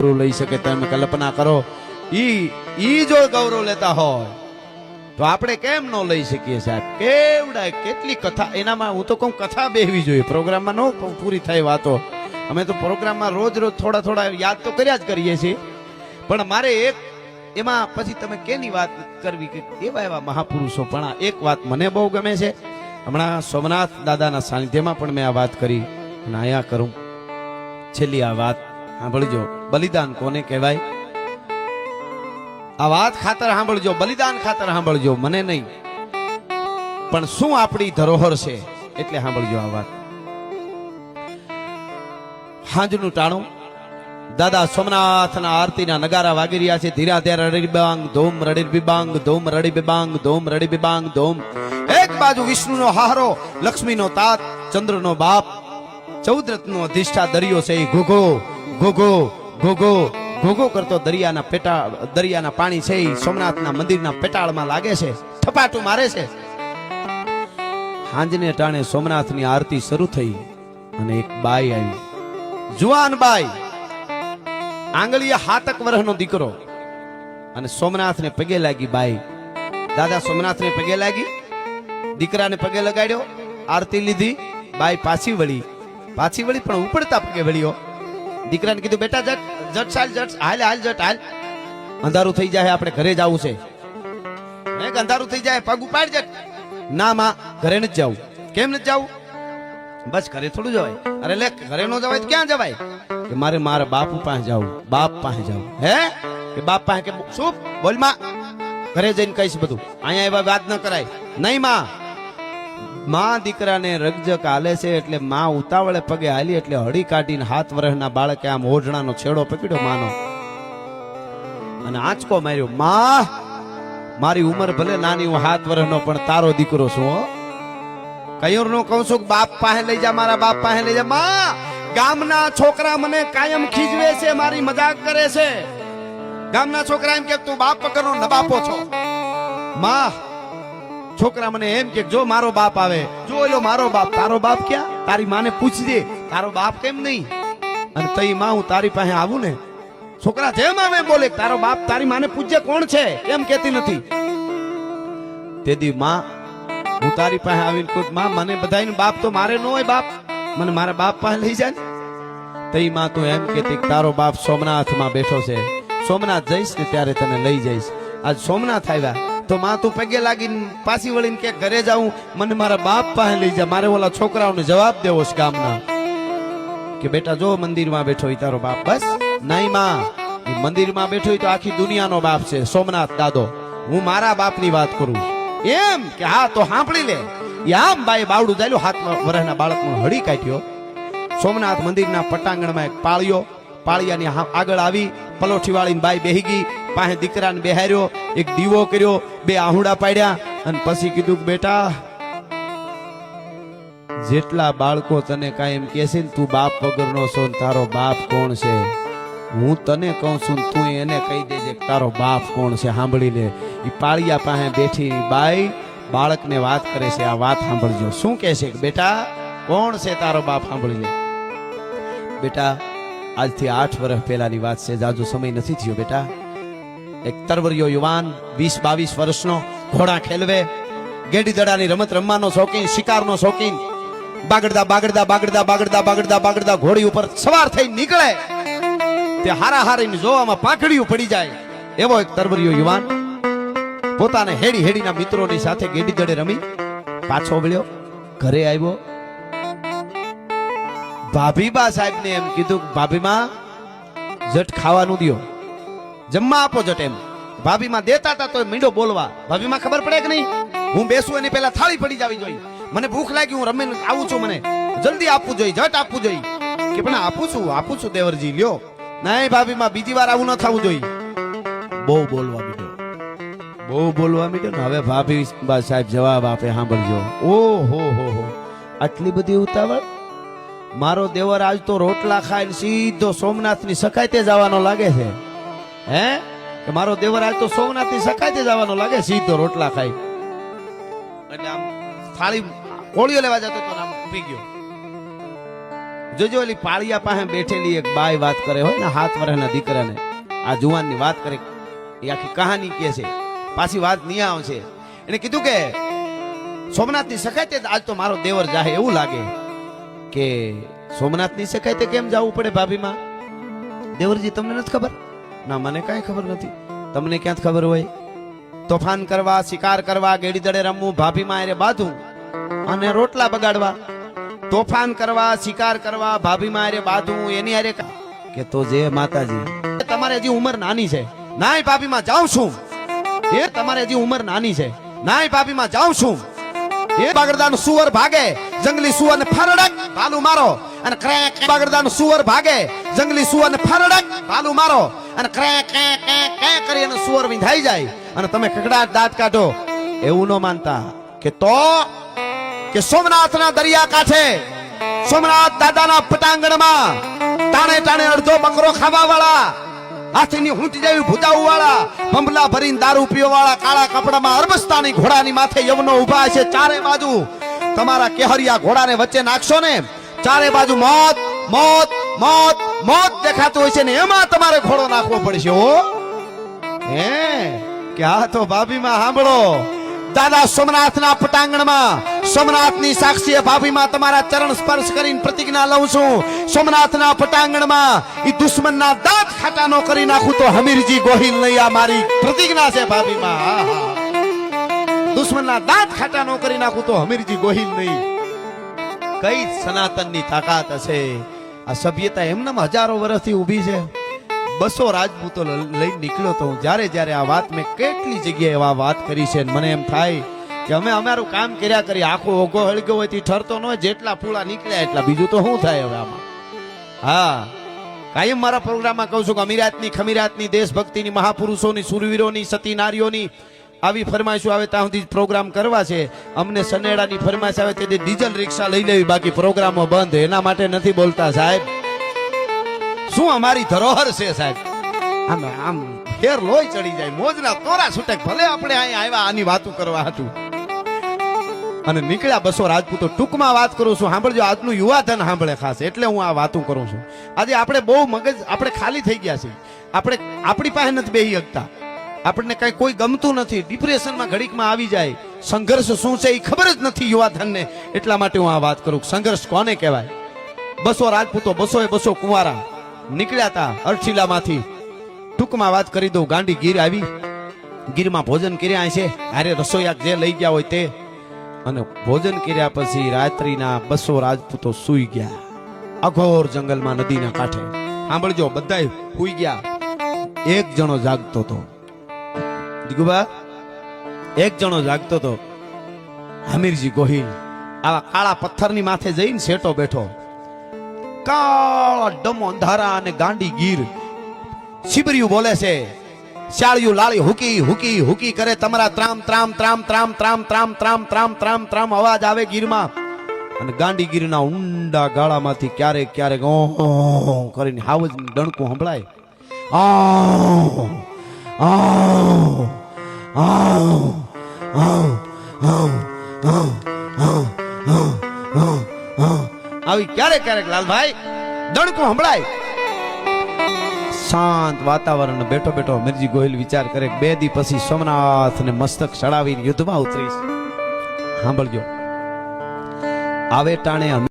લઈ શકે તમે કલ્પના કરો ઈ જો ગૌરવ લેતા હોય તો આપણે કેમ ન લઈ શકીએ સાહેબ? કેવડા કેટલી કથા એનામાં, હું તો કહું કથા બેહવી જોઈએ પ્રોગ્રામમાં, ન પૂરી થાય વાતો. અમે તો પ્રોગ્રામમાં રોજ રોજ થોડા થોડા યાદ તો કર્યા જ કરીએ છીએ, પણ મારે એક એમાં પછી તમે કેની વાત કરવી કે એવા એવા મહાપુરુષો. પણ આ એક વાત મને બહુ ગમે છે, હમણાં સોમનાથ દાદાના સાનિધ્યમાં પણ મેં આ વાત કરી અને અહીંયા કરું. છેલ્લી આ વાત સાંભળજો. બલિદાન કોને કહેવાય? આ વાત ખાતર સાંભળજો, બલિદાન ખાતર સાંભળજો, મને નહીં પણ શું આપણી ધરોહર છે એટલે સાંભળજો આ વાત. હાંજનું ટાણું દાદા સોમનાથના આરતીના નગારા વાગી રહ્યા છે. ધીરા ધીરા રડીબીબાંગ ધૂમ રડીબીબાંગ ધૂમ રડીબીબાંગ ધૂમ રડીબીબાંગ ધૂમ. એક બાજુ વિષ્ણુનો હારો, લક્ષ્મીનો તાત, ચંદ્રનો બાપ, 14 રત્નનો અધિષ્ઠા દરિયો છે. ઘોઘો ઘોઘો ઘોઘો ઘોઘો કરતો દરિયાના પાણી છે સોમનાથના મંદિરના પેટાળમાં લાગે છે, થપાટું મારે છે. હાંજને ટાણે સોમનાથની આરતી શરૂ થઈ અને એક બાઈ આવી, જુવાન બાઈ, આંગળીએ 7 વર્ષનો દીકરો, અને સોમનાથને પગે લાગી બાઈ. દાદા સોમનાથને પગે લાગી, દીકરાને પગે લગાડ્યો, આરતી લીધી. બાઈ પાછી વળી પણ ઉપડતા પગે વળ્યો. દીકરાને કીધું બેટા જટ ચાલ, જટ હાલ જટ હાલ, અંધારું થઈ જાય, આપણે ઘરે જવું છે. અંધારું થઈ જાય, પગ ઉપાડ જટ. ના માં, ઘરે નથી જવું. કેમ નથી જવું? બસ ઘરે થોડું જવાય. અરે લે, ઘરે નો જવાય તો ક્યાં જવાય? કે મારે મારા બાપુ પાસે જવું, બાપ પાસે જવું. હે કે બાપ પાસે? કે શું બોલ માં, ઘરે જઈને કહીશ બધું, અહીંયા એવા વાત ન કરાય. નહીં માં દીકરાને રગજક હાલે છે એટલે માં ઉતાવળે પગે હાલી એટલે હળી કાઢીને 7 વર્ષના બાળકે આમ ઓઢણાનો છેડો પકડ્યો માનો અને આંચકો માર્યો. માં, મારી ઉંમર ભલે નાની, હું 7 વર્ષનો પણ તારો દીકરો છું. હો, કયું નો કહું છું, બાપ પાસે લઈ જા, મારા બાપ પાસે લઈ જા. માં, ગામના છોકરા મને કાયમ ખીજવે છે, મારી મજાક કરે છે. ગામના છોકરા એમ કે તું બાપ વગરનો નબાપો છો. માં, છોકરા મને એમ કે જો મારો બાપ આવે, જો એલો મારો બાપ. તારો બાપ ક્યાં? તારી માને પૂછજે, તારો બાપ કેમ નહીં? અને તઈ માં, હું તારી પાસે આવું ને, છોકરા જેમ આવે બોલે તારો બાપ, તારી માને પૂછજે કોણ છે, કેમ કેતી નથી? તેદી માં, હું તારી પાસે આવીને કહું, માં મને બધાયનો બાપ તો મારે ન હોય, બાપ મને મારા બાપ પાસે લઈ જાય. તઈ માં તું એમ કેતી તારો બાપ સોમનાથમાં બેઠો છે, સોમનાથ જઈશ ને ત્યારે તને લઈ જઈશ. આજ સોમનાથ આવ્યા તો માં તું પગે લાગીને પાછી વળીને કે ઘરે જાઉં, મને મારા બાપ પાસે લઈ જા. મારે ઓલા છોકરાઓને જવાબ દેવો છે ગામના કે બેટા જો મંદિરમાં બેઠો હોય તારો બાપ. બસ નહીં માં, એ મંદિરમાં બેઠો હોય તો આખી દુનિયાનો બાપ છે સોમનાથ દાદો. હું મારા બાપની વાત કરું એમ કે હા તો સાંભળી લે. આમ બાઈ બાવડું ચાલ્યો, 7 વર્ષના બાળકનું હળી કાઢ્યો. સોમનાથ મંદિરના પટાંગણમાં એક પાળ્યો, પાળિયાની આગળ આવી પલોઠી વાળીને બાઈ બેહી ગઈ, પાસે દીકરાને બેહાર્યો, એક દીવો કર્યો, 2 આહુડા પાડ્યા અને પછી કીધું કે બેટા, જેટલા બાળકો તને કાંઈ એમ કહે છે ને તું બાપ વગરનો છો ને તારો બાપ કોણ છે, હું તને કહું છું તું એને કહી દેજે તારો બાપ કોણ છે. સાંભળી લે. એ પાળિયા પાસે બેઠી બાઈ બાળકને વાત કરે છે. આ વાત સાંભળજો. શું કહે છે કે બેટા કોણ છે તારો બાપ? સાંભળી લે. બેટા, આજથી 8 વર્ષ પહેલાની વાત છે, જાજો સમય નથી થયો બેટા. એક તરવરિયો યુવાન 20-22 વર્ષનો, ઘોડા ખેલવે, ગેડી દડાની રમત રમવાનો શોખીન, શિકારનો શોખીન, બાગડતા ઘોડી ઉપર સવાર થઈ નીકળે તે હારાહારીને જોવામાં પાંખડીઓ પડી જાય એવો એક તરવરિયો યુવાન પોતાને હેડીના મિત્રોની સાથે ગેડી દડે રમી પાછો વળ્યો, ઘરે આવ્યો. ભાભીબા સાહેબને એમ કીધું, ભાભીમાં જટ ખાવાનું દ્યો, જમવા આપો જટ. એમ ભાભીમાં દેતા હતા તો મીંડો બોલવા. ભાભીમાં ખબર પડે કે નહીં, હું બેસું એની પહેલા થાળી પડી જવી જોઈએ. મને ભૂખ લાગી, હું રમીને આવું છું, મને જલ્દી આપવું જોઈએ, જટ આપવું જોઈએ. કે પણ આપું છું દેવરજી, લ્યો. નહીં ભાભીમાં, બીજી વાર આવું ન થવું જોઈએ. બહુ બોલવા મીડ્યો ને હવે ભાભી સાહેબ જવાબ આપે, સાંભળજો. ઓહો હો, આટલી બધી ઉતાવળ? મારો દેવર આજ તો રોટલા ખાઈને સીધો સોમનાથની સખાતે જવાનો લાગે છે. હે કે મારો દેવર આજ તો સોમનાથની સખાતે જવાનો લાગે, સીધો રોટલા ખાઈ. એટલે આમ થાળી કોળીઓ લેવા જતો તો આમ ઉભી ગયો. જોજો ઓલી પાળિયા પાસે બેઠેલી એક બાઈ વાત કરે હોય ને 7 વર્ષના દીકરાને આ જુવાનની વાત કરે એ આખી કહાની કહે છે પાછી વાત નહીં આવશે એને કીધું કે સોમનાથની સખાતે આજ તો મારો દેવર જાહે એવું લાગે કે સોમનાથની સખાતે કેમ જવું પડે ભાભીમાં દેવરજી તમને નથી ખબર ના મને કાંઈ ખબર નથી તમને ક્યાં ખબર હોય તોફાન કરવા શિકાર કરવા ગેડી દડે રમવું ભાભીમાં અરે બાંધવું અને રોટલા બગાડવા તોફાન કરવા શિકાર કરવા ભાભીમાં અરે બાંધવું એની અરે કે તો જે માતાજી તમારે હજી ઉંમર નાની છે નાય ભાભીમાં જાઉં છું એ તમારે હજી ઉંમર નાની છે નાય ભાભીમાં જાઉં છું એ બાગડદાનો સુવર ભાગે જંગલી સુવરને ફરડક ભાલું મારો અને ક્રેક બાગડદાનો સુવર ભાગે જંગલી સુવરને ફરડક ભાલું મારો અને ક્રેક ક્રેક કરી અને સુવર વિંધાઈ જાય અને તમે કકડાટ દાંત કાઢો એવું ન માનતા કે સોમનાથના દરિયા કાંઠે સોમનાથ દાદાના પટાંગણમાં ટાણે ટાણે અડધો બકરો ખાવા વાળા હાથીની હૂંટ જેવી ભૂજાવું વાળા બંબલા ભરીને દારૂ પીવા વાળા કાળા કપડામાં અરબસ્તાની ઘોડાની માથે યવનો ઊભા છે ચારે બાજુ તમારા કેહરિયા ઘોડાને વચ્ચે નાખશો ને ચારે બાજુ મોત મોત મોત મોત દેખાતું હોય છે ને એમાં તમારે ઘોડો નાખવો પડશે હો હે કે આ તો ભાભીમાં સાંભળો દાદા સોમનાથના પટાંગણમાં સોમનાથની સાક્ષીએ ભાભીમાં તમારા ચરણ સ્પર્શ કરીને પ્રતિજ્ઞા લઉં છું સોમનાથના પટાંગણમાં ઈ દુશ્મનના દાંત ખાટા નો કરી નાખું તો હમીરજી ગોહિલ નહીં આ મારી પ્રતિજ્ઞા છે ભાભીમાં દુશ્મનના દાંત ખાટા નો કરી નાખું તો હમીરજી ગોહિલ નહીં કઈ સનાતનની તાકાત હશે આ સભ્યતા એમનામ હજારો વર્ષથી ઊભી છે 200 રાજપૂતો લઈ નીકળ્યો તો જ્યારે જ્યારે આ વાત મેં કેટલી જગ્યાએ આ વાત કરી છે મને એમ થાય કે અમે અમારું કામ કર્યા કરી આખો ઓઘો હળગ્યો હોય થી ઠરતો ન હોય જેટલા પૂળા નીકળ્યા એટલા બીજું તો શું થાય હવે આમાં હા કાયમ મારા પ્રોગ્રામમાં કહું છું કે અમીરાતની ખમીરાતની દેશભક્તિની મહાપુરુષોની સુરવીરોની સતી નારીઓની આવી ફરમાઈશો આવે ત્યાં સુધી પ્રોગ્રામ કરવા છે અમને સનેડાની ફરમાઈશ આવે તેથી ડીઝલ રિક્ષા લઈ લેવી બાકી પ્રોગ્રામો બંધ એના માટે નથી બોલતા સાહેબ શું અમારી ધરોહર છે સાહેબ આમ આમ ફેર લોહી ચડી જાય મોજના તોરા છૂટક ભલે આપણે અહીંયા આવ્યા આની વાતો કરવા હતું અને નીકળ્યા 200 રાજપૂતો ટૂંકમાં વાત કરું છું સાંભળજો આજનું યુવાધન સાંભળે ખાસ એટલે હું આ વાતો કરું છું આજે આપણે બહુ મગજ આપણે ખાલી થઈ ગયા છે આપણે આપણી પાસે નથી બેહી શકતા આપણને કઈ કોઈ ગમતું નથી ડિપ્રેશનમાં ઘડીકમાં આવી જાય સંઘર્ષ શું છે એ ખબર જ નથી યુવાધનને એટલા માટે હું આ વાત કરું સંઘર્ષ કોને કહેવાય 200 રાજપૂતો 200 કુંવારા નીકળ્યા હતા અરછીલામાંથી ટૂંકમાં વાત કરી દઉં ગાંડી ગીર આવી ગીરમાં ભોજન કર્યા છે અરે રસોઈયા જે લઈ ગયા હોય તે અને ભોજન કર્યા પછી રાત્રિના 200 રાજપૂતો સૂઈ ગયા અઘોર જંગલમાં નદીના કાંઠે સાંભળજો બધાય સૂઈ ગયા એક જણો જાગતો હતો દિગુબા એક જણો જાગતો હતો હમીરજી ગોહિલ આવા કાળા પથ્થરની માથે જઈને શેટો બેઠો કાળા ડમ અંધારા અને ગાંડી ગીર શિબરિયું બોલે છે શાળિયું લાળી હુકી હુકી હુકી કરે તમારા ત્રામ ત્રામ ત્રામ ત્રામ ત્રામ ત્રામ ત્રામ ત્રામ ત્રામ ત્રામ અવાજ આવે ગીરમાં અને ગાંડી ગીરના ઊંડા ગાળામાંથી ક્યારેક ક્યારેક કરીને હાવજ ડણકું સંભળાય આવી ક્યારેક ક્યારેક લાલભાઈ ડણકું સંભળાય શાંત વાતાવરણ બેઠો બેઠો હમીરજી ગોહિલ વિચાર કરે 2 દી પછી સોમનાથ ને મસ્તક ચડાવીને યુદ્ધમાં ઉતરીશ સાંભળજો આવે ટાણે